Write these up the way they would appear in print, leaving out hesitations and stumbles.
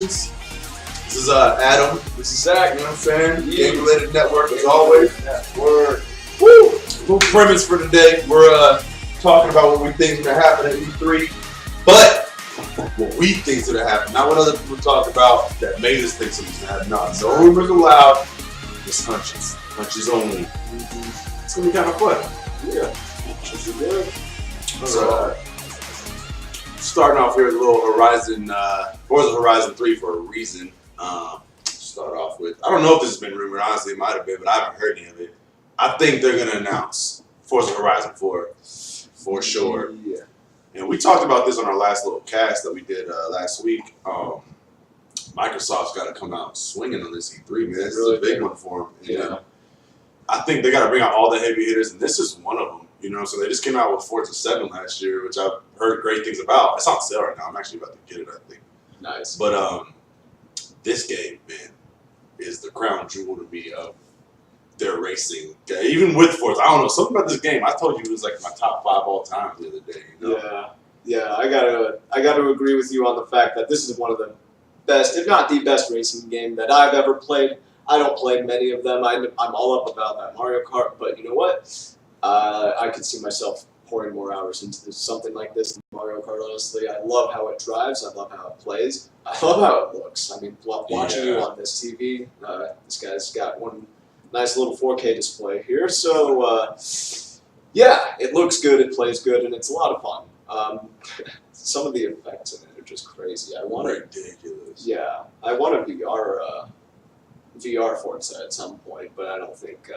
Predictions. This is Adam. This is Zach. You know what I'm saying? Game Related Network, as always. We're little premise for today. We're talking about what we think is gonna happen at E3, but what we think is gonna happen, not what other people talk about that made us think something's gonna happen. No, no rumors allowed. Just hunches. Hunches only. It's gonna be kind of fun. Yeah. Hunches are good. So, starting off here with a little Horizon, Forza Horizon 3 for a reason. Start off with, I don't know if this has been rumored, honestly, it might have been, but I haven't heard any of it. I think they're going to announce Forza Horizon 4 for sure. Yeah. And we talked about this on our last little cast that we did last week. Microsoft's got to come out swinging on this E3, man. This is a big one for them. And, yeah. I think they got to bring out all the heavy hitters, and this is one of them. You know, so they just came out with Forza 7 last year, which I've heard great things about. It's on sale right now. I'm actually about to get it, I think. Nice. But this game, man, is the crown jewel to me of their racing. Even with Forza, I don't know, something about this game. I told you it was like my top 5 all time the other day. You know? Yeah. I gotta agree with you on the fact that this is one of the best, if not the best, racing game that I've ever played. I don't play many of them. I'm all up about that Mario Kart, but you know what? I could see myself pouring more hours into something like this than Mario Kart, honestly. I love how it drives. I love how it plays. I love how it looks. I mean, watching you on this TV, this guy's got one nice little 4K display here. So, yeah, it looks good, it plays good, and it's a lot of fun. Some of the effects in it are just crazy. Ridiculous. Yeah, I want a VR Forza at some point, but I don't think...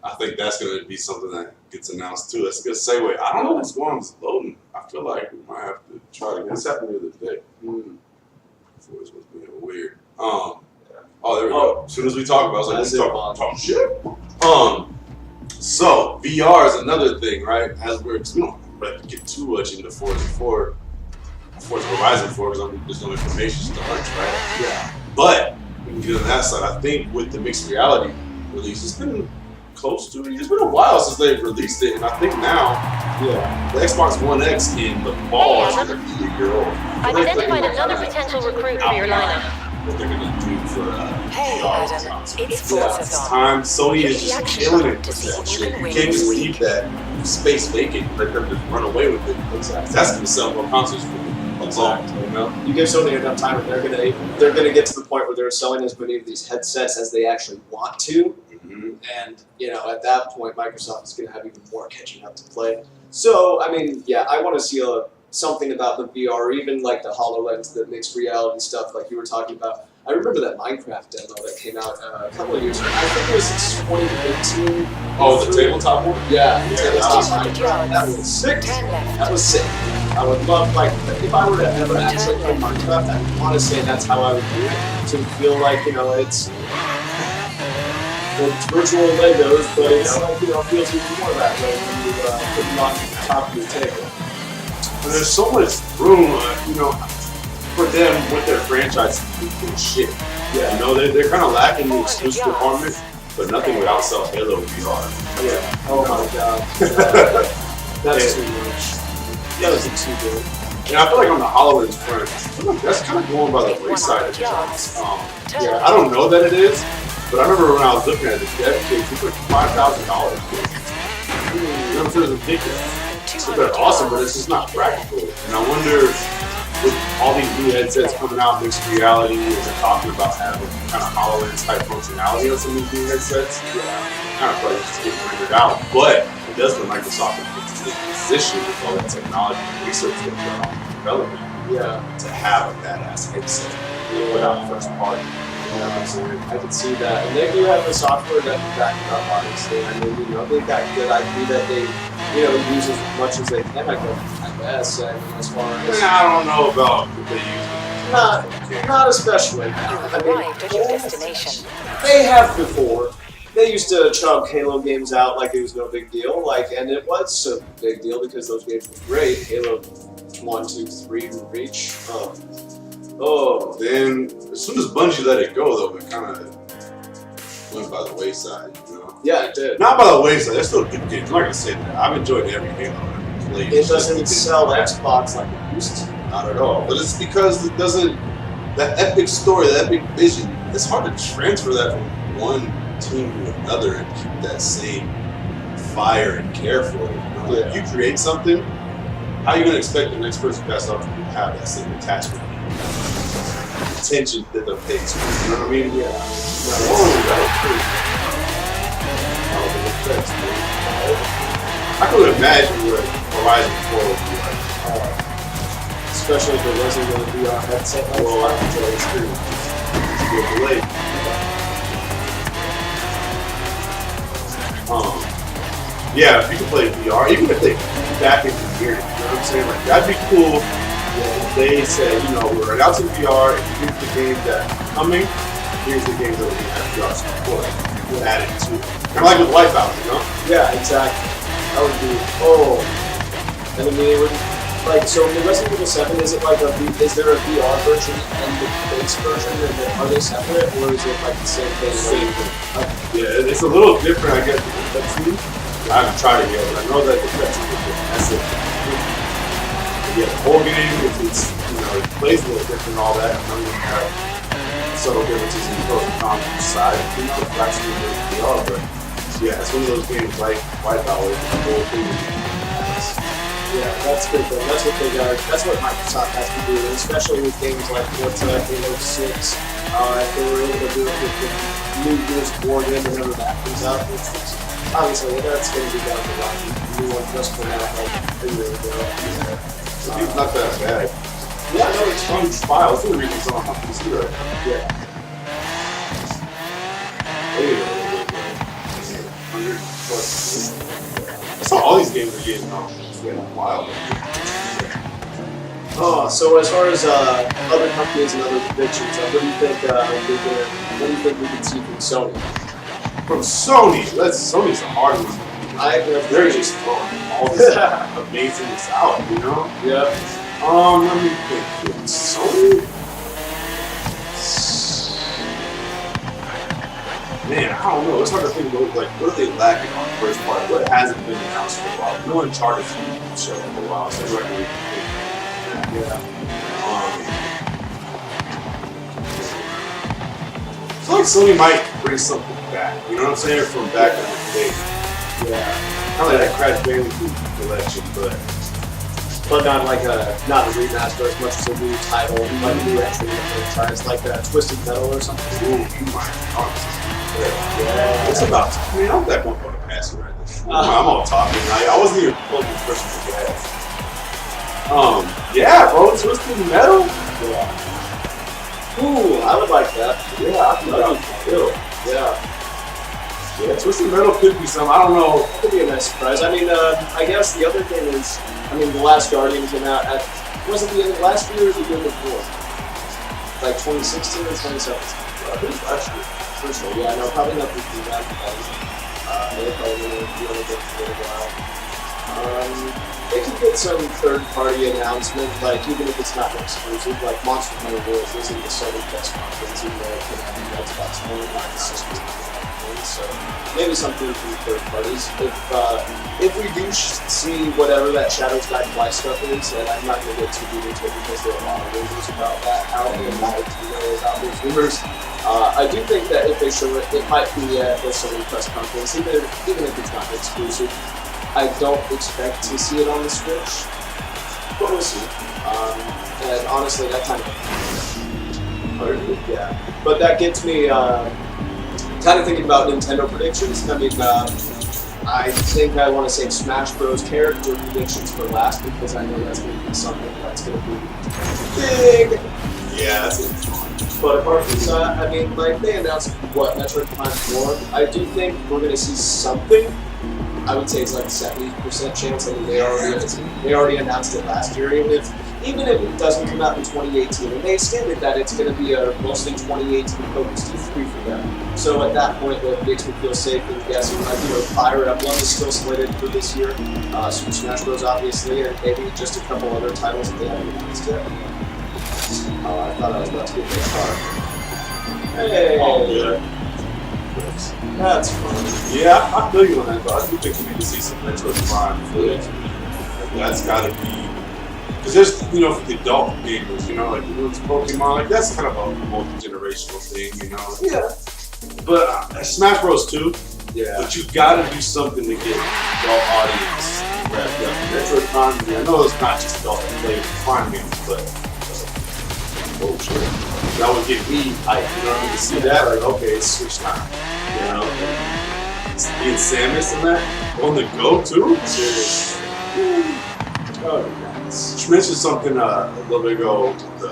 I think that's going to be something that gets announced too. That's a good segue. I don't know what's going on with loading. I feel like we might have to try to get this happened the other day. It was being weird. Oh, there we go. As soon as we talk about it, I was like, talk shit. So, VR is another thing, right? We don't have to get too much into Forza Horizon 4 because there's no information to lunch, right? Yeah. But, we can get on that side. I think with the mixed reality release, it's been close to it. It's been a while since they've released it, and I think now, the Xbox One X in the fall is going to be a year old. I've identified another potential recruit for your lineup. What they're going to do for Hey, Adam, it's Forza's time. Sony is just killing it with that shit. You can't just leave that space vacant and let them just run away with it. Exactly. That's going to sell more consoles for them. Exactly. You know, you give Sony enough time, and they're gonna get to the point where they're selling as many of these headsets as they actually want to. And, you know, at that point, Microsoft is going to have even more catching up to play. So, I mean, yeah, I want to see something about the VR, even like the HoloLens, the mixed reality stuff like you were talking about. I remember that Minecraft demo that came out a couple of years ago. I think it was 2018. Oh, the tabletop one? Yeah, the tabletop Minecraft. That was sick. That was sick. I would love, like, if I were to ever actually play Minecraft, I want to say that's how I would do it. To feel like, you know, it's virtual Legos, but it's like, you know, feels even more that way when you put them on top of your table. And there's so much room, you know, for them with their franchise to do good shit. Yeah. You know, they're kind of lacking the exclusive department, but nothing would outsell Halo VR. Yeah. Oh my god. That's too much. That was too good. And I feel like on the HoloLens front, I feel like that's kind of going by the wayside of things. Yeah, I don't know that it is. But I remember when I was looking at the dev kits, it was like $5,000. You know, it was ridiculous. So they're awesome, but it's just not practical. And I wonder, with all these new headsets coming out, mixed reality, and they're talking about having kind of HoloLens type functionality on some of these new headsets, kind of probably just getting rendered out. But it does look like Microsoft is in a position with all that technology and research that they're on development to have a badass headset without first party. I can see that. And they do have the software that can back it up, obviously. I mean, you know, they've got good IP that they, you know, use as much as they can, I guess. I mean, as far as... I don't know about what they use. Not especially. I mean, they have before. They used to chug Halo games out like it was no big deal. And it was a big deal because those games were great. Halo 1, 2, 3, Reach. Then as soon as Bungie let it go, though, it kind of went by the wayside, you know? Yeah, it did. Not by the wayside, they're still good games. I'm not going to say that. I've enjoyed every Halo I've played. It doesn't sell Xbox like it used to. Not at all. But it's because it doesn't that epic story, that epic vision, it's hard to transfer that from one team to another and keep that same fire and care for it. You know? Like, if you create something, how are you going to expect the next person to pass off to have that same attachment? Attention to the pace. You know what I mean? Yeah. That was pretty. I could imagine what Horizon 4 would be like. Especially if it wasn't going to be our headset. Well, I can tell it's pretty. It's delayed. Yeah, if you could play VR, even if they back into gear, you know what I'm saying? Like, that'd be cool. If they say, you know, we're announcing VR, and here's the games that are coming, here's the games that we have VR support. We'll add it to it. Kind of like with Wipeout, you know? Yeah, exactly. That would be, and I mean, it would, like, so in the Resident Evil 7, is it like is there a VR version and the base version, and then are they separate, or is it like the same thing? Same thing. Yeah, it's a little different, I guess, with the cutscene. I haven't tried it yet, but I know that the cutscene is different. That's it. Yeah, the whole game, it's you know, it plays a little different and all that. I know you have subtle differences in the pros and cons on the side, you know, the actually VR, but yeah, it's one of those games like Wipeout where the whole thing is. Yeah, that's good though. That's what they got. That's what Microsoft has to do, and especially with games like Forza, Halo 6. If they were able to do it with the new Gears of War game whenever that comes out, which is obviously that's going to be down the line. The new one just came out like a year ago. It's not that bad. Yeah, no, it's fun file. It's the reason it's on my PC, right? Yeah. I saw all these games are getting on. It's getting wild. So as far as other companies and other predictions, what do you think? What do you think we can see from Sony? From Sony, Sony's the hard one. They're just throwing all this amazingness out, you know? Yeah. Let me think. Sony? Man, I don't know. It's hard to think about like what are they lacking on the first part? What hasn't been announced for a while? No Uncharted's been shown for a while, so I reckon we can think. Yeah. I feel like Sony might bring something back. You know what I'm saying? From back in the day. Yeah. Kind of like that Crash Bandicoot collection, but not like not a remaster as much as a new title, like a new entry in the franchise, like Twisted Metal or something. ooh, you might. Yeah. It's about. I mean, I'm that one for the pass right now. I'm all talking. I wasn't even pulling the person for gas. Yeah, bro, Twisted Metal. Yeah. Ooh, I would like that. Yeah, I think that would be cool. Yeah. Yeah, Twisted Metal could be some. I don't know. It could be a nice surprise. I mean, I guess the other thing is, The Last Guardian came out at, was it the end of last year or the year before? Like 2016 or 2017? I think it's last year. First of all, yeah, no, probably not before that. They're probably going to be on it for a while. They could get some third-party announcement, like even if it's not exclusive, like Monster Hunter World isn't the Sony press conference, even though it could have the Xbox One and the system. So maybe something from third parties. If we do see whatever that Shadows Die Twice stuff is, and I'm not going to get too deep into it because there are a lot of rumors about that out and about those rumors. I do think that if they show it, it might be at the Sony press conference, even if it's not exclusive. I don't expect to see it on the Switch, but we'll see. And honestly, that kind of yeah. But that gets me kind of thinking about Nintendo predictions. I mean, I think I want to save Smash Bros. Character predictions for last because I know that's going to be something that's going to be big. Yeah, that's it. But apart from that, I mean, like they announced what Metroid Prime 4. I do think we're going to see something. I would say it's like a 70% chance. I mean, they already announced it last year. Even if it doesn't come out in 2018, and they stated that it's going to be a mostly 2018 focused E3 for them. So at that point, that makes me feel safe in guessing. Like, Fire Emblem is still slated for this year. Super Smash Bros. Obviously, and maybe just a couple other titles that they haven't announced yet. I thought I was about to get this far. Hey. Oh, yeah. That's fun. Yeah, I feel you on that, but I do think we need to see some Metroid Prime footage. That's got to be, Because there's, you know, for the adult gamers, you know, like it's Pokemon, like that's kind of a multi-generational thing, you know. Yeah. But Smash Bros. 2, Yeah. but you gotta do something to get adult audience wrapped up. Metro Economy, I know it's not just adult play fun games, but oh shit, that would get me hyped, you know what I mean? To see that, like, okay, it's Switch time, you know. Being Samus and that on the go too. Serious. Oh, nice. You mentioned something a little bit ago. We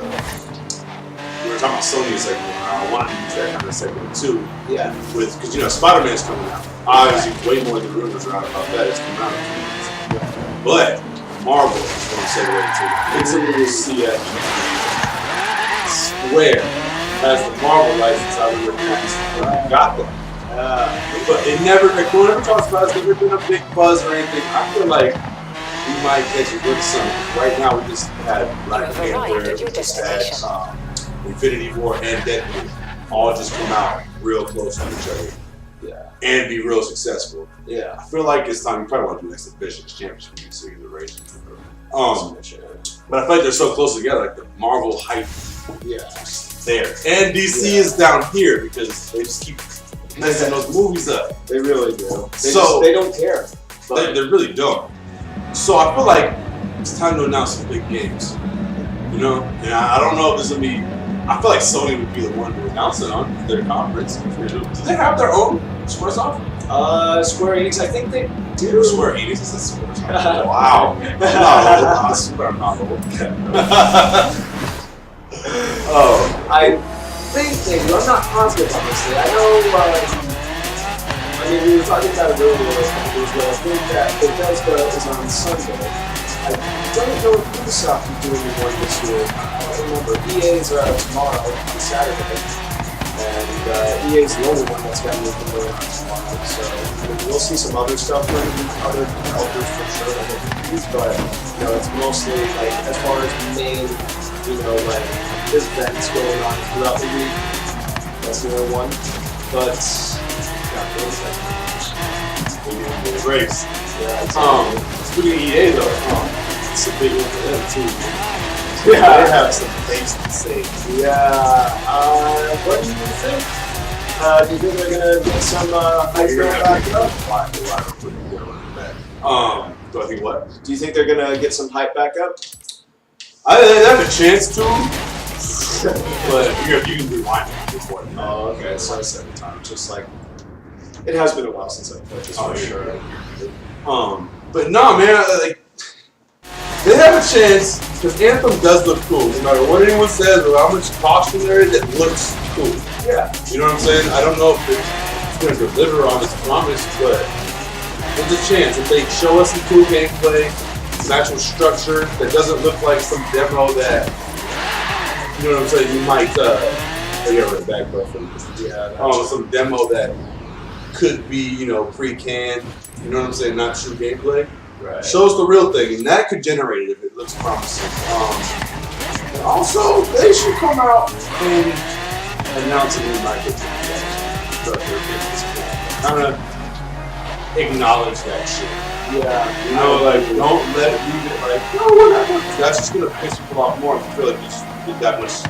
were talking about Sony a second ago. I wanted to use that kind of segment too. Yeah. Because you know Spider-Man's coming out. Obviously, way more than rumors around about that. It's coming out in 2 months. But Marvel is going to segue to. It's something to see at Square has the Marvel license out of their hands. Got them. But it never, like, no one ever talks about it. It's never been a big buzz or anything. I feel like we might catch a good something. Right now, we just had Black Panther, we just had Infinity War and Deadpool all just come out real close to each other. Yeah. And be real successful. Yeah. I feel like it's time. You probably want to do exhibitions, championship, series, race. But I feel like they're so close together. Like the Marvel hype, there, and DC is down here because they just keep messing those movies up. They really do. They don't care. They really don't. So I feel like it's time to announce some big games. You know, and I don't know if this will be. I feel like Sony would be the one to announce it on their conference. Do they have their own Squaresoft? Square Enix, I think they do. Square Enix is a Squaresoft. Wow. I'm not old. I think they do. I'm not positive, honestly. I know, I mean, we were talking about it earlier, I think that Bethesda is on Sunday. I don't know if Ubisoft is doing one this year. I don't remember. EA's tomorrow, on Saturday. And EA's the only one that's got anything going on tomorrow. So we'll see some other stuff from other developers for sure. But, you know, it's mostly, like, as far as main, you know, like, events going on throughout the week. That's the only one. But, yeah, The race. yeah, exactly. Speaking of EA though, it's a big one for them too. Yeah. They have some things to say. Yeah. What do you think? Do you think they're gonna get some hype back up? Do I think what? Do you think they're gonna get some hype back up? I have a chance to, but you can rewind it before. Oh, okay. So I said the time. Just like it has been a while since I've played this. Oh, for sure. sure. But no, man, like they have a chance because Anthem does look cool. No matter what anyone says or how much caution there is, it looks cool. Yeah. You know what I'm saying? I don't know if it's going to deliver on its promise, but there's a chance if they show us some cool gameplay, some actual structure that doesn't look like some demo that, you know what I'm saying, you might, I got rid of back from some demo that could be, you know, pre-canned, you know what I'm saying, not true gameplay. Right. Show us the real thing, and that could generate it if it looks promising. And also, they should come out and announce a new microtransaction. Kind of acknowledge that shit. Yeah. You know, like, don't let it leave it like, no, whatever. That's just gonna piss people off more if you feel like you just get that much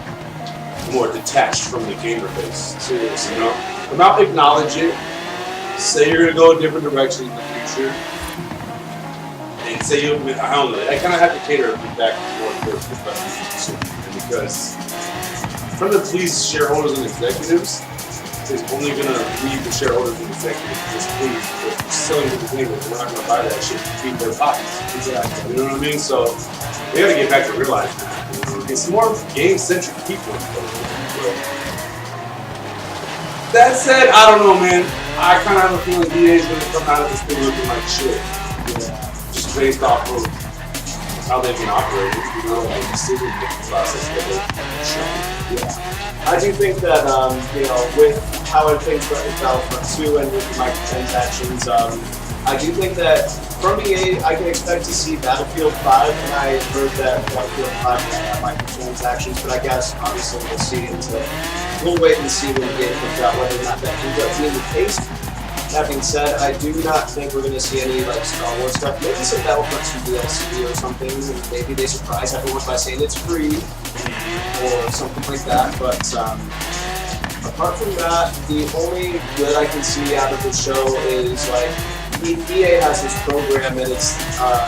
more detached from the gamer base. Seriously, you know? Come out, acknowledge it. Say you're gonna go a different direction in the future. And say I don't know, I kind of have to cater back more towards the consumer. Because trying to please shareholders and executives is only going to leave the shareholders and executives displeased because we're selling to the gamers. We're not going to buy that shit to feed their pockets. Exactly. You know what I mean? So we got to get back to realizing that. You know? It's more game-centric people. That said, I don't know, man. I kind of have a feeling EA is going to come out of this thing looking like shit. Just based off of how they've been operating, you know, like decision-making process that they've shown. Yeah. I do think that, you know, with how everything's going with Battlefront 2 and with the microtransactions, I do think that from EA, I can expect to see Battlefield 5, and I heard that Battlefield 5 will have microtransactions, but I guess, obviously, we'll wait and see when the game comes out, whether or not that ends up being the case. That being said, I do not think we're going to see any like Star Wars stuff. Maybe some Battlefront 2 DLC or something, and maybe they surprise everyone by saying it's free or something like that. But apart from that, the only good I can see out of the show is like EA has this program, and it's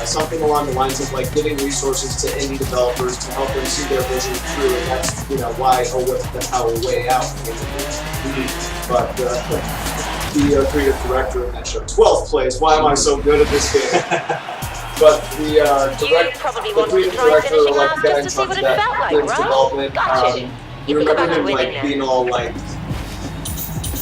something along the lines of like giving resources to indie developers to help them see their vision through, and that's that's how a way out. But the creative director in that show, 12th place. Why am I so good at this game? But the creative director, like the guy in charge of that game's development, you remember him like being all like,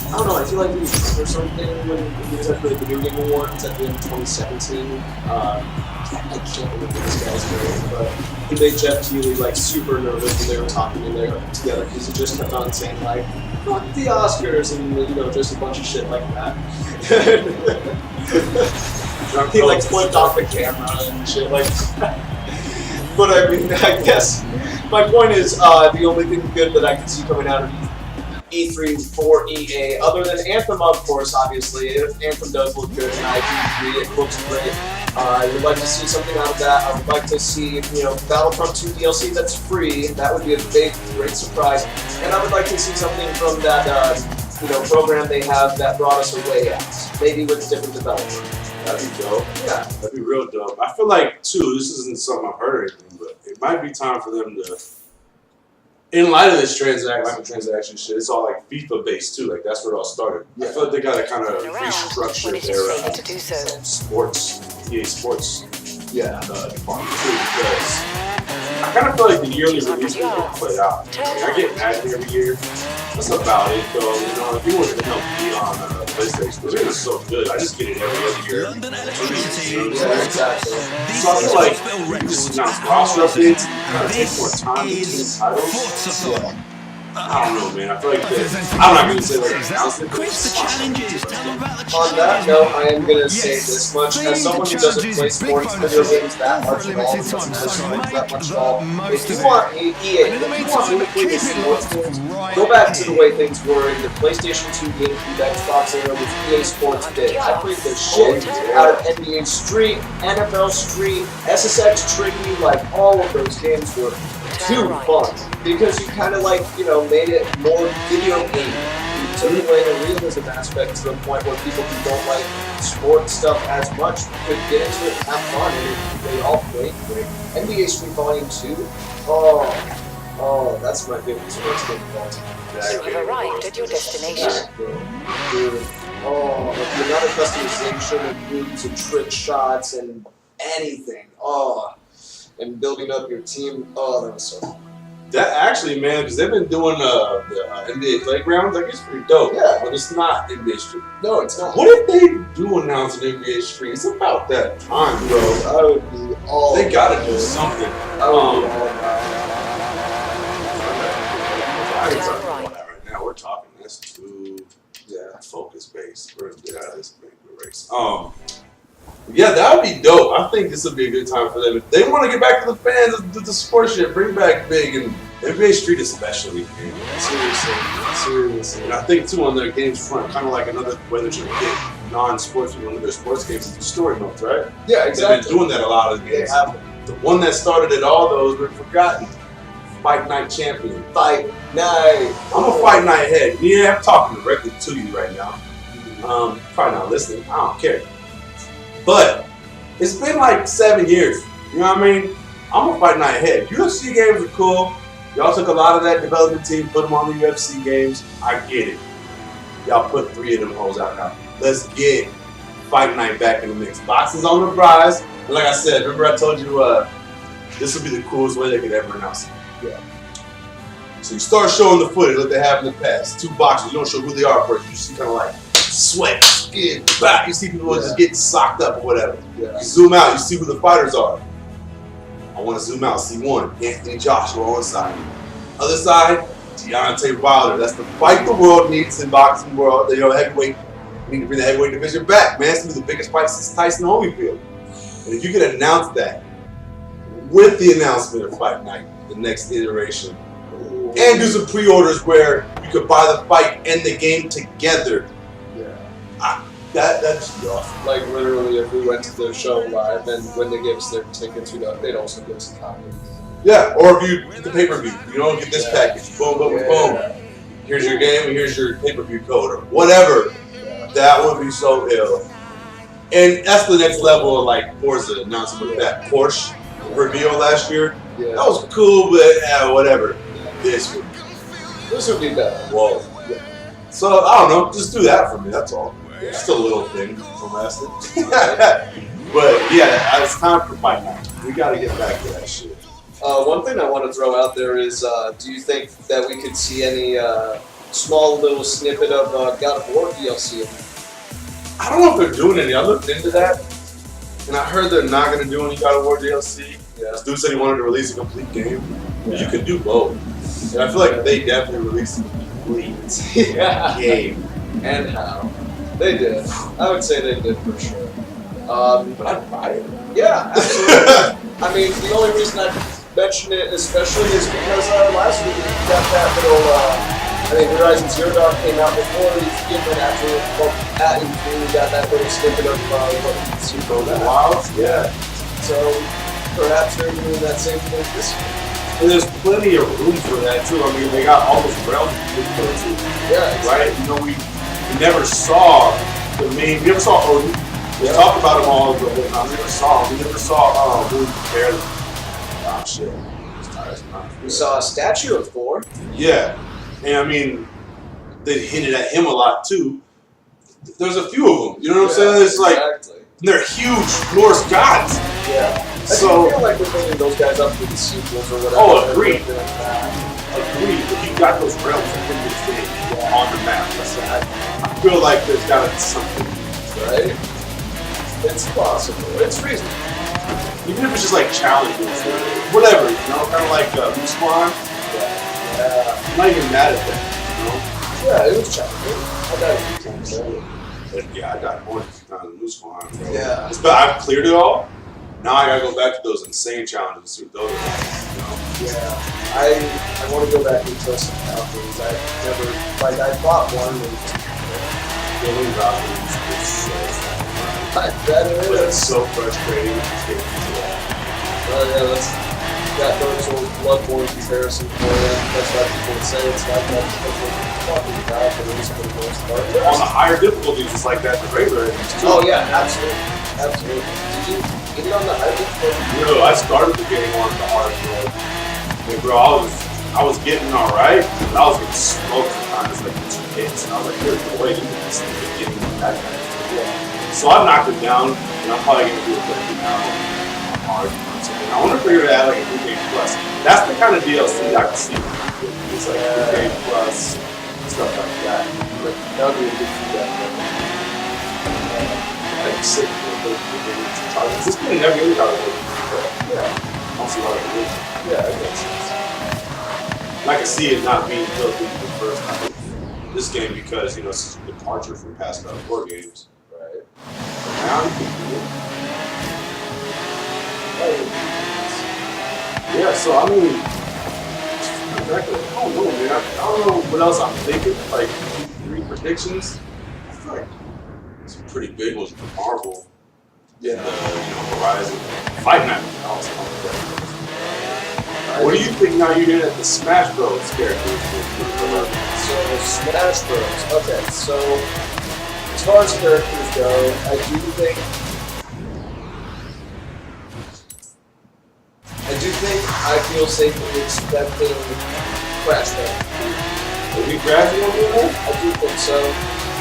I don't know, I feel like he was or something when he was at the Video Game Awards at the end of 2017. I can't remember this guy's name, but he made Jeff Keighley like super nervous when they were talking in there together because he just kept on saying like, fuck the Oscars, and just a bunch of shit like that. He like flipped off the camera and shit like that. But I mean, I guess my point is the only thing good that I can see coming out of E3 for EA, other than Anthem, of course, obviously. Anthem does look good, and I do agree, it looks great. I would like to see something out of that. I would like to see, Battlefront 2 DLC that's free. That would be a big, great surprise. And I would like to see something from that, program they have that brought us a way out. Maybe with different developers. That'd be dope. Yeah. That'd be real dope. I feel like, too, this isn't something I've heard or anything, but it might be time for them to, in light of this microtransaction shit, it's all like FIFA based too. Like that's where it all started. Yeah. I feel like they gotta kind of restructure their sports, EA Sports, department too, because I kind of feel like the yearly release will play out. I get Madden every year. That's about it, though. If you want to help me on PlayStation, because it is so good. I just get it every other year. Yeah, exactly. So I feel like we can just announce roster updates and kind of take more time between titles. Yeah. I don't know, man. I feel like I'm not going to say that announcement. On that note, I am going to say this much. As someone who doesn't play sports video games that much at all, doesn't play that much at all, if you want EA, if you want to play the sports games, go back to the way things were in the PlayStation 2 GameCube, Xbox era with EA Sports Day. I played the shit out of NBA Street, NFL Street, SSX Tricky, like all of those games were too fun. Because you kind of made it more video game. You took away the realism aspect to the point where people who don't like sports stuff as much could get into it and have fun, and they all played great. NBA Street Volume 2, that's my favorite sports game of all time. You have arrived at your destination. Dude, the amount of customization and moves and trick shots and anything, and building up your team, that was so fun. That actually, man, because they've been doing the NBA Playgrounds, like it's pretty dope. Yeah. But it's not NBA Street. No, it's not. What if they do announce an NBA Street? It's about that time, bro. I would be all. They gotta do something. I would be all I ain't talking about that right now. We're talking this too. Yeah, focus based. We're gonna get out of this race. Yeah, that would be dope. I think this would be a good time for them. If they want to get back to the fans of the sports shit, bring back big, and NBA Street especially. Seriously. And I think too on their games front, kind of like another way that you get non-sports one of their sports games is story modes, right? Yeah, exactly. They've been doing that a lot of the games. The one that started at all those, we've forgotten. Fight Night Champion. Fight Night. I'm a Fight Night head. Yeah, I'm talking directly to you right now. Probably not listening. I don't care. But it's been like 7 years. You know what I mean? I'm a Fight Night head. UFC games are cool. Y'all took a lot of that development team, put them on the UFC games. I get it. Y'all put 3 of them hoes out now. Let's get Fight Night back in the mix. Boxing's on the rise. And like I said, remember I told you this would be the coolest way they could ever announce it. Yeah. So you start showing the footage that they have in the past. 2 boxers. You don't show who they are first. You see kind of like sweat, skin, back. You see people just getting socked up or whatever. Yeah. You zoom out, you see who the fighters are. I want to zoom out, see one. Anthony Joshua on one side. Other side, Deontay Wilder. That's the fight the world needs in boxing world. Heavyweight. We need to bring the heavyweight division back, man. It's going to be the biggest fight since Tyson Holyfield. And if you could announce that with the announcement of Fight Night, the next iteration, and do some pre-orders where you could buy the fight and the game together. That's awesome. Like literally, if we went to the show live and when they gave us their tickets, they'd also give us a copy. Yeah, or if you get the pay-per-view, you don't get this package. Boom, boom, Yeah. boom. Here's your game, and here's your pay-per-view code, or whatever. Yeah. That would be so ill. And that's the next level of like Forza announcement with that Porsche reveal last year. Yeah. That was cool, but whatever. This would be better. whoa. So I don't know, just do that for me. That's all. Just a little thing from last year. But yeah, it's time for Fight Night. We got to get back to that shit. One thing I want to throw out there is, do you think that we could see any small little snippet of God of War DLC? I don't know if they're doing any. I looked into that, and I heard they're not going to do any God of War DLC. Yeah. This dude said he wanted to release a complete game. But you could do both. And I feel like they definitely released a complete game. And how? They did. I would say they did for sure. But I'd buy it. Yeah, absolutely. I mean, the only reason I mention it especially is because last week we got that little, Horizon Zero Dawn came out before E3, and then after, at E3 we got that little snippet of what you can see from that. Wilds? Yeah. So perhaps they're doing that same thing this year. And there's plenty of room for that too. I mean, they got all those realms to go to. Yeah, Right? You know, we never saw the main, we never saw Odin. We talked about him all the whole time. We never saw him. We never saw Odin barely. Oh shit. We saw a statue of Thor. Yeah. And I mean, they hinted at him a lot too. There's a few of them. You know what I'm saying? It's like, exactly. they're huge Norse gods. Yeah. So, I feel like we're bringing those guys up for the sequels or whatever. Oh, agreed. They're doing that. agreed, but you got those realms that can be on the map. I feel like there's got to be something. Right? It's possible. It's reasonable. Even if it's just like challenges or whatever, you know, kind of like Loose Spawn. Yeah. I'm not even mad at that, you know? Yeah, it was challenging. I got it a few times there. But yeah, I got more than Loose Spawn. Yeah. But I've cleared it all. Now I gotta go back to those insane challenges and see what those are, you know? Yeah. I want to go back and try some challenges. I never, like, I fought one and Killing Robins is so fun. I bet it But is. it's so frustrating. Oh yeah, that's got Dark Souls Bloodborne comparison for you. That's why people would say it's like that because we're talking about it, at least for the most part. On the higher difficulties, it's like that in the regular enemies too. Oh yeah, absolutely. Absolutely. Did you get it on the higher difficulty? You know, I started the game on the hard mode. And bro, I was getting alright, but I was getting smoked sometimes like 2 hits. And I was like, there's no way you can just get that kind of stuff. Yeah. So I knocked it down, and I'm probably gonna do a good now on hard or something. I wonder if they're gonna add like a new game plus. That's the kind of DLC I can see. It's like new game plus stuff like that. But that would be a good feedback. Like sick with the targets. This game never really got a yeah. I don't see why they would. Yeah, it makes sense. And I can see it not being built into the first time of this game because, you know, it's a departure from past God of War games. Right. Now you can do it. Yeah, so I mean, exactly. I don't know, man. I don't know what else I'm thinking. Like, 3 predictions. I feel like it's a pretty big ones for Marvel. Yeah. You know, Horizon. Fight Night. What do you think now you're in at the Smash Bros. Characters? So, Smash Bros. Okay, so as far as characters go, I do think I feel safely expecting Crash Bandicoot. Are we graduating over there? I do think so.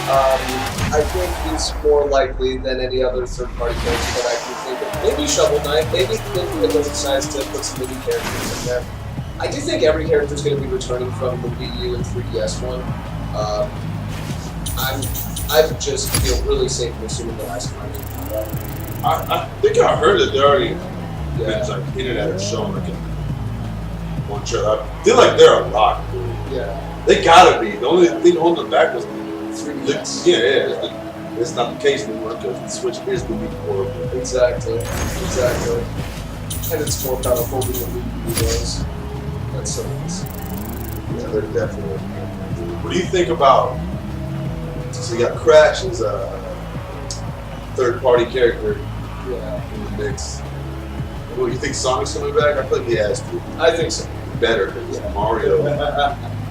I think he's more likely than any other third-party character that I can think of. Maybe Shovel Knight, maybe Nintendo decides to put some mini characters in there. I do think every character is going to be returning from the Wii U and 3DS one. I just feel really safe in assuming the last one. I think I heard that they already Yeah. been like hinted at or shown like in one trailer. I feel like they're a lot, dude. Yeah. They gotta be. The only thing holding them back was 3DS. yeah. It's not the case anymore because the Switch is the Wii horrible. Exactly. And it's more powerful than the Wii U was. That's so nice. Yeah, they're definitely. What do you think about? So you got Crash as third-party character Yeah, in the mix. Well, you think Sonic's coming back? I feel like he has to. I think so. Better because Mario.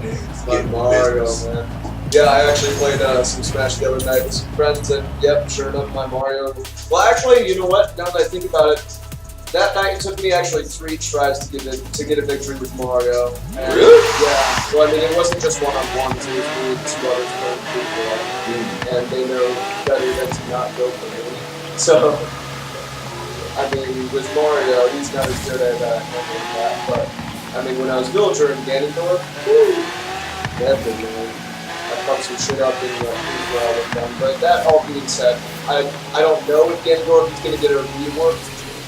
It's like Mario, man. Yeah, I actually played some Smash the other night with some friends, and yep, sure enough, my Mario. Well, actually, you know what? Now that I think about it, that night it took me actually 3 tries to get a victory with Mario. And Really? Yeah. So I mean, it wasn't just one-on-ones; it was me and 2 others playing people, and they know better than to not go for me. So, I mean, with Mario, he's not as good at handling that. But I mean, when I was Villager in Ganondorf, definitely, man. I fucked some shit up in well with them. But that all being said, I don't know if Ganondorf is going to get a rework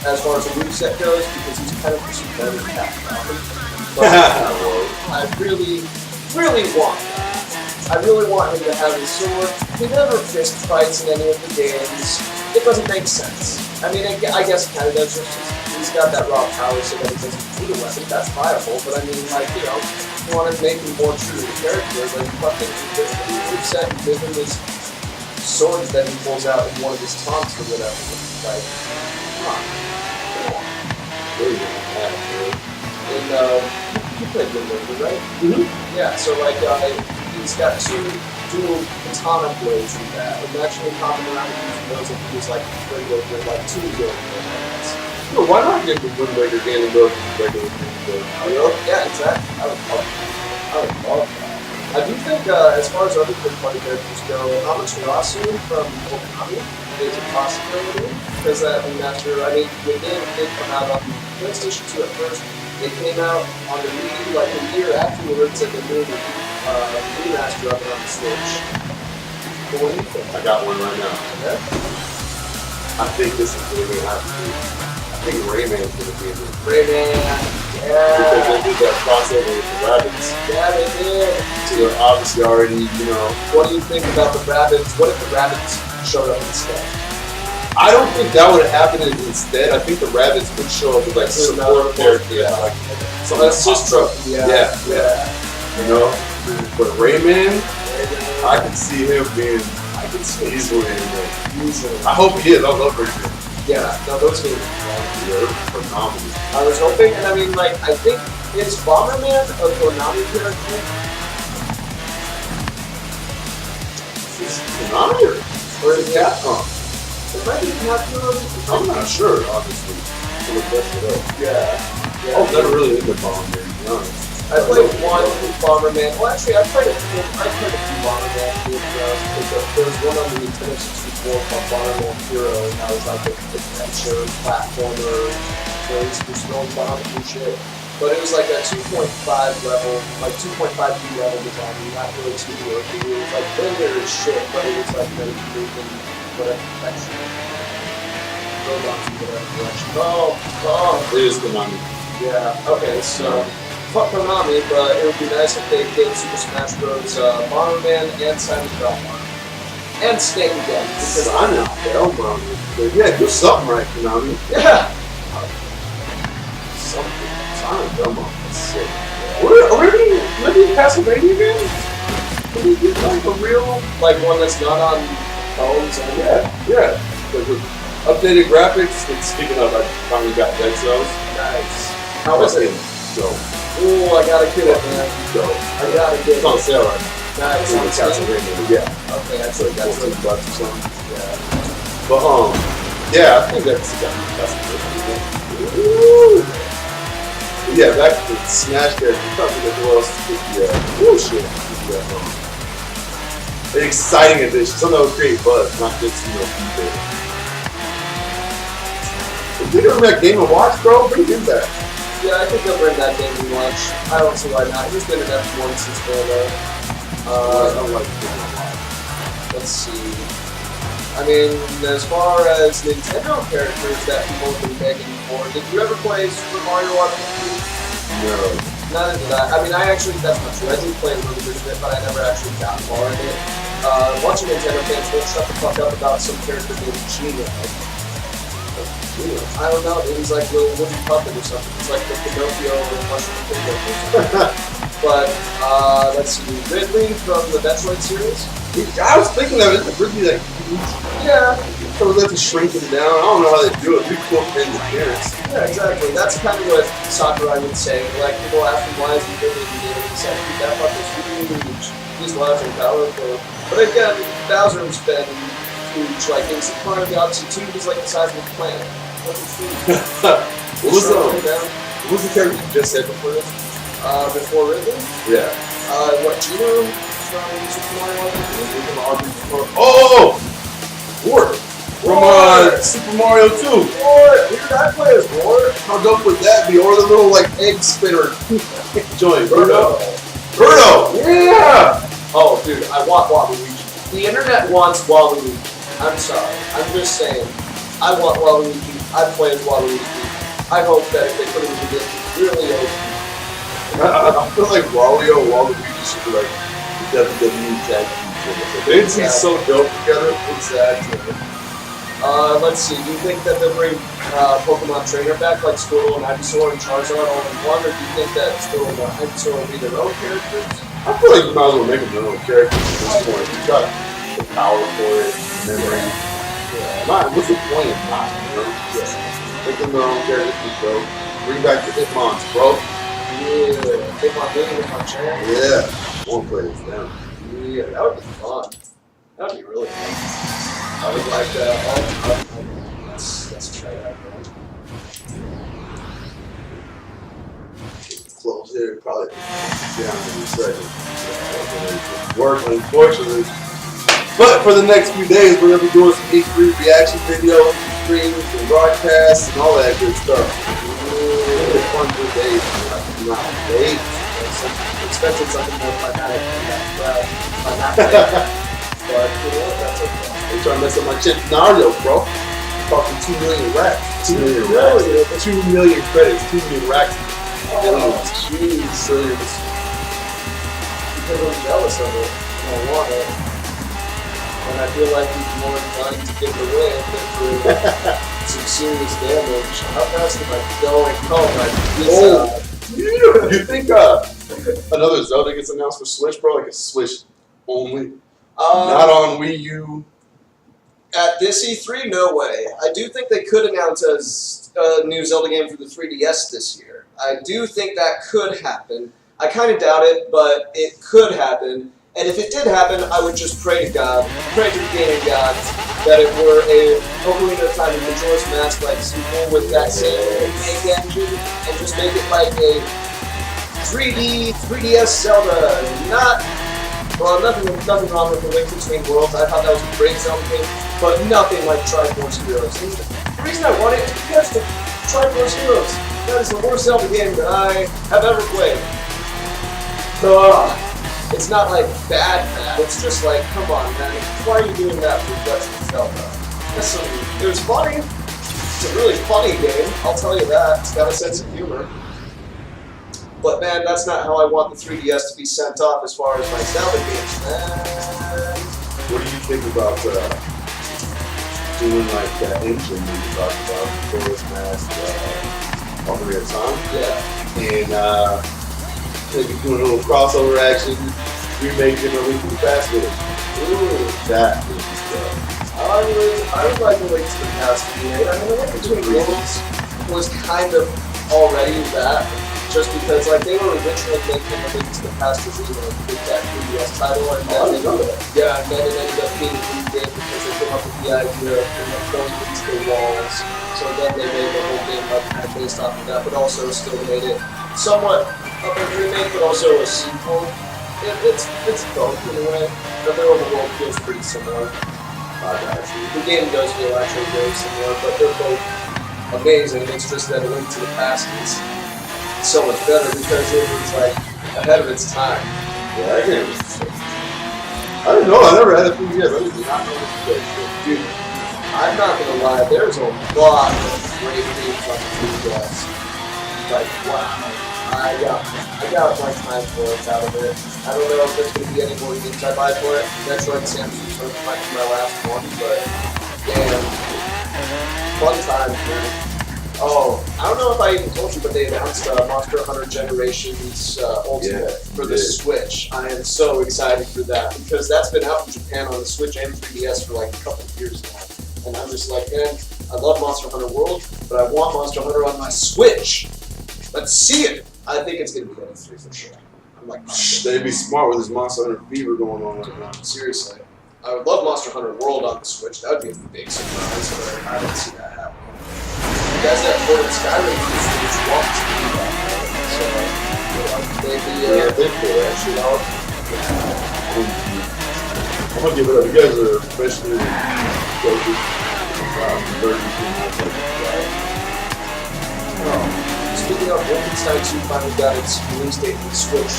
as far as the moveset goes because he's kind of just better than that. But I really, really want that. I really want him to have his sword. He never fist fights in any of the games. It doesn't make sense. I mean, I guess it kind of does. He's got that raw power so that he doesn't need a weapon. That's viable. But I mean, like, you know, you want to make him more true to the character, but you fucking give him his swords that he pulls out in one of his taunts or whatever. Like, come on. And you played Wind Waker, right? Mm-hmm. Yeah, so like he's got 2 dual katana blades in that. I'm actually common around using those if he was like Wind Waker, like 2 Wind Wakers. Well, why not give the Wind Waker Ganondorf regular Ganondorf? Yeah, exactly. I would love that. I do think, as far as other third-party characters go, Amaterasu from Okami is a possibility, because that remaster, I mean, the game did come out on PlayStation 2 at first. It came out on the Wii like a year afterwards, and the new remaster of it on the Switch. But what do you think? I got one right now. Yeah? I think this is going to have to be. I think Rayman's going to be in there. Rayman, Because yeah. they did that crossover with the rabbits. Yeah, they did. So they're obviously already, you know. What do you think about the rabbits? What if the rabbits showed up instead? I don't think that would have happened instead. I think the rabbits would show up with like support characters. Yeah. Like some That's just up. yeah. You know? But Rayman, I can see him being easily in there. I hope he is. I love Rayman. Yeah, no, those games. They're phenomenal. I was hoping, and I mean, like, I think is Bomberman a Konami character? Is it Konami or is it Capcom? It might be Capcom. I'm not sure, honestly. I'm gonna look it up. Yeah. I'm never really into Bomberman, to be honest. I played one Bomberman. Well, actually, I played a few Bomberman games. There was one on the Nintendo 64 called Bomberman Hero, and that was like an adventure platformer where you were throwing bombs and shit. But it was like a 2.5 level, like 2.5D level design, not really too worky. It was like linear as shit, but it was like very moving, whatever direction. Robots in whatever direction. Oh. It is Konami. Yeah, okay, so fuck Konami, but it would be nice if they gave Super Smash Bros. Bomberman and Simon Belmont. And Snake again, because Simon Belmont. Yeah, do something right, Konami. yeah! Something. Simon Belmont is sick. Where do you live in Castlevania again? Can you get like a real... Like one that's not on phones and Yeah. Like with updated graphics. And speaking of, I finally got Dead Cells. Nice. How is it? Dope. Ooh, I gotta get it, man. Dope. I gotta get It's on it. sale right now. Nice. It's on Castlevania. Yeah. Okay, that's like $14 or something. yeah. But yeah, I think that's a good one. Woo! Yeah, back to the Smash character. Probably the world's oh shit. An exciting addition. Something that would create buzz, not just people. If you remember that Game & Watch, bro, bring him back. Yeah, I think they'll bring that Game & Watch. I don't see why not. He's been in F1 since Halo. I don't like Game & Watch. Let's see. I mean, as far as Nintendo characters that people have been begging for, did you ever play Super Mario RPG? No. Not into that. I mean, that's not true. I did play a little bit of it, but I never actually got far in it. Watching Nintendo fans won't shut the fuck up about some character named Gino. I don't know, he's like a little wooden puppet or something. It's like the Pinocchio or Mushroom Finger or something. But let's see, Ridley from the Metroid series. I was thinking that it's really like huge. Yeah. So we have to shrink him down. I don't know how they do it. We cool in the appearance. Yeah, exactly. That's kind of what Sakurai would say. Like, people ask him why is he Ridley in the game, and he said, that fucker's huge. He's large and powerful. But again, Bowser's been huge. Like, in Super Mario Galaxy 2, he's like the size of a planet. What was the character you just said before this? Before Ridley? Yeah. What, Gino from Super Mario RPG? Oh! Ward! From Super Mario 2. Ward! Dude, I play as Ward. How dope would that be? Or the little like egg spinner joint. Birdo. Birdo! Yeah! Oh, dude, I want Waluigi. The internet wants Waluigi. I'm sorry. I'm just saying. I want Waluigi. I play as Waluigi. I hope that if they put him in the game, he really open. I feel like Waluigi should be like the WWE tag team. They seem so dope together. Exactly. Let's see. Do you think that they'll bring Pokemon Trainer back, like Squirtle and Ivysaur and Charizard all in one, or do you think that Squirtle and Ivysaur will be their own characters? I feel like you might as well make them their own characters at this point. You got the power for it, memory. Yeah. What's the point of not? You know? Make them their own characters, bro. Bring back the Hitmons, bro. Yeah. Hitmon Trainer. Yeah. One play is down. Yeah, that would be fun. That would be really fun. I would like that. Let's try that. Close here, probably down in a second. Work, unfortunately. But for the next few days, we're going to be doing some E3 reaction videos, streams, and broadcasts, and all that good stuff. It's fun for days. Days. Expected something more fanatic than that. But you know what? That's okay. They trying to mess up my chip scenario, bro. Talking 2 million racks. 2 million racks. 2 million credits. 2 million racks. Oh, jeez. Billions. Because I'm jealous of it. I want it. And I feel like he's more inclined to give it away than for some serious damage. How fast am I going? Oh my god. You think another Zelda gets announced for Switch, bro? Like a Switch only? Not on Wii U. At this E3, no way. I do think they could announce a new Zelda game for the 3DS this year. I do think that could happen. I kind of doubt it, but it could happen. And if it did happen, I would just pray to God, pray to the gaming gods, that it were a Ocarina of Time and Majora's Mask like sequel with that same game engine, and just make it like a 3DS Zelda. Nothing wrong with the Link Between Worlds. I thought that was a great Zelda game, but nothing like Triforce Heroes. The reason I want it is because of Triforce Heroes. That is the worst Zelda game that I have ever played. So, it's not like bad. It's just like, come on, man. Why are you doing that for Legend of Zelda? It was funny. It's a really funny game. I'll tell you that. It's got a sense of humor. But man, that's not how I want the 3DS to be sent off as far as my Zelda games, man. What do you think about doing like that engine that you talked about, Majora's Mask, Ocarina of Time? Yeah. And maybe doing a little crossover action, remaking a Link to the Past with it. Ooh, that would be stuff. I would like to Link to the Past remake. I mean, the Link Between Worlds was kind of already that. Just because, like, they were originally making a Link to the Past remake with that 3DS title, and then and then it ended up being a new game because they came up with the idea of going into the walls. So then they made the whole game like kind of based off of that, but also still made it somewhat of a remake, but also a sequel. It's both in a way, but their overworld feels pretty similar. The game does feel actually very similar, but they're both amazing. It's just that A Link to the Past is so much better because it was like ahead of its time. Yeah, that game was sick. I don't know, I never had a 3DS. I did not know this good shit. Dude, I'm not gonna lie, there's a lot of great games on the 3DS. Like, wow. I got my time for it out of it. I don't know if there's gonna be any more games I buy for it. Metroid Samus sort of might be my last one, but damn. Fun times, man. Oh, I don't know if I even told you, but they announced Monster Hunter Generations Ultimate for the Switch. I am so excited for that because that's been out in Japan on the Switch and 3DS for like a couple of years now. And I'm just like, man, I love Monster Hunter World, but I want Monster Hunter on my Switch. Let's see it. I think it's going to be at E3 for sure. I'm like, They'd be smart with this Monster Hunter fever going on right now. seriously. I would love Monster Hunter World on the Switch. That would be a big surprise, but I don't see that happening. You guys that played Skyrim just walked to do that. So, maybe, They could actually. I'm gonna give it up. You guys are professional coaches. Speaking of, Wolfenstein 2 finally got its release date for the Switch.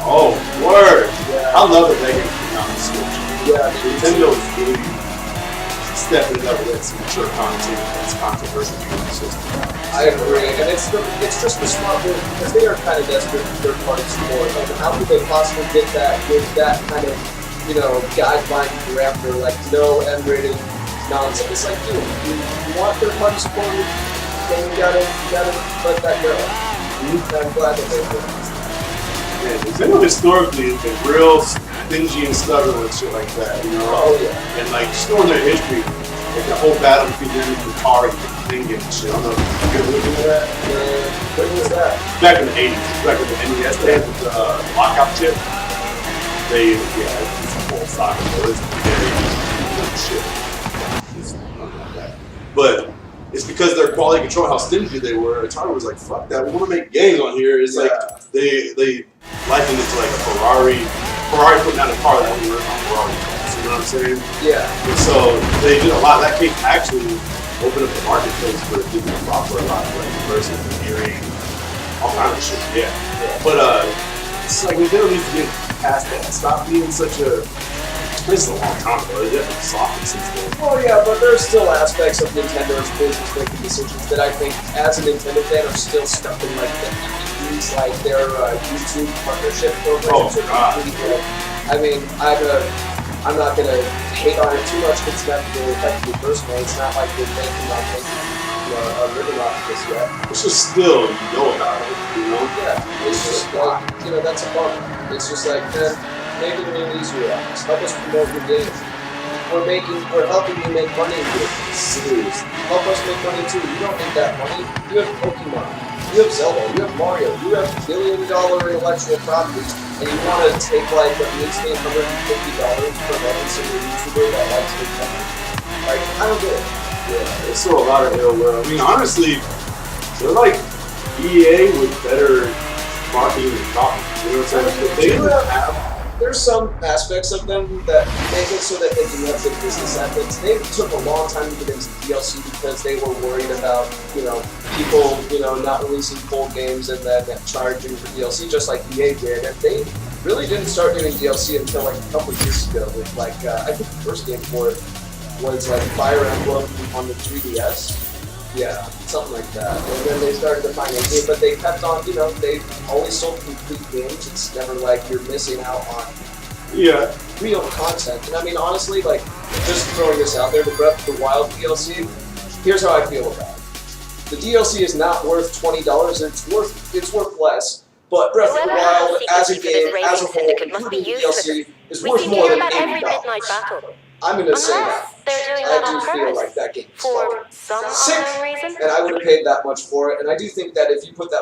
Oh, word! Yeah. I love that they can come out on the Switch. Yeah, Nintendo's really stepping it up with some mature content that's controversial for the system. I agree, and it's just the smart move because they are kind of desperate for third-party support. Like, how could they possibly get that with that kind of, guideline parameter, like no M-rated nonsense? It's like, dude, you want third-party support, then you gotta let that go. I'm glad that they did. Yeah, Nintendo historically has been real stingy and stubborn with shit like that, Oh yeah. And like, just knowing their history, like the whole battle between them and Atari and Thing and shit. I don't know if you ever looked into that. When was that? Back in the 80s, back in the NES, they had the lockout chip. It's a whole saga, but it's shit. It's nothing like that. But it's because their quality control, how stingy they were. Atari was like, fuck that, we want to make games on here. It's like, they likened it to like a Ferrari putting out a car that only runs on Ferrari cars, you know what I'm saying? Yeah. And so they did a lot. That came actually opened up the marketplace for digital software, a lot of like reverse engineering, all kinds of shit. Yeah. But it's like Nintendo needs to get past that. Stop being such a. This is a long time ago. They definitely softened since then. Oh yeah, but there's still aspects of Nintendo's business making decisions that I think, as a Nintendo fan, are still stuck in like the 90s, like their YouTube partnership programs. Oh god. Really good. I mean, I'm not gonna hate on it too much because it's not really affecting me personally. It's not like they're making a living off of this yet. It's just still, you know about it, Yeah, it's just like, that's a bummer. It's just like, man, make it a little easier on us. Help us promote your games. We're helping you make money here. Seriously. Help us make money too. You don't need that money. You have Pokemon. You have Zelda. You have Mario. You have billion-dollar intellectual properties, and you want to take like at least $850 per month from a YouTuber that likes Nintendo. Like, I don't get it. Yeah, there's still a lot of ill will. I mean, honestly, they're like EA with better marketing and copy. You know what I'm saying? They didn't have. There's some aspects of them that make it so that they do have good business ethics. They took a long time to get into DLC because they were worried about, people, not releasing full games and then charging for DLC just like EA did. And they really didn't start doing DLC until like a couple of years ago with like, I think the first game for it was like Fire Emblem on the 3DS. Yeah, something like that. And then they started to find a game, but they kept on, they always sold complete games. It's never like you're missing out on real content. And I mean, honestly, like, just throwing this out there, the Breath of the Wild DLC, here's how I feel about it. The DLC is not worth $20, it's worth less. But Breath of the Wild, as a game, as a whole, including the DLC, is worth more than $80. I'm going to say that. I do feel like that game is fucking sick, and I would have paid that much for it. And I do think that if you put that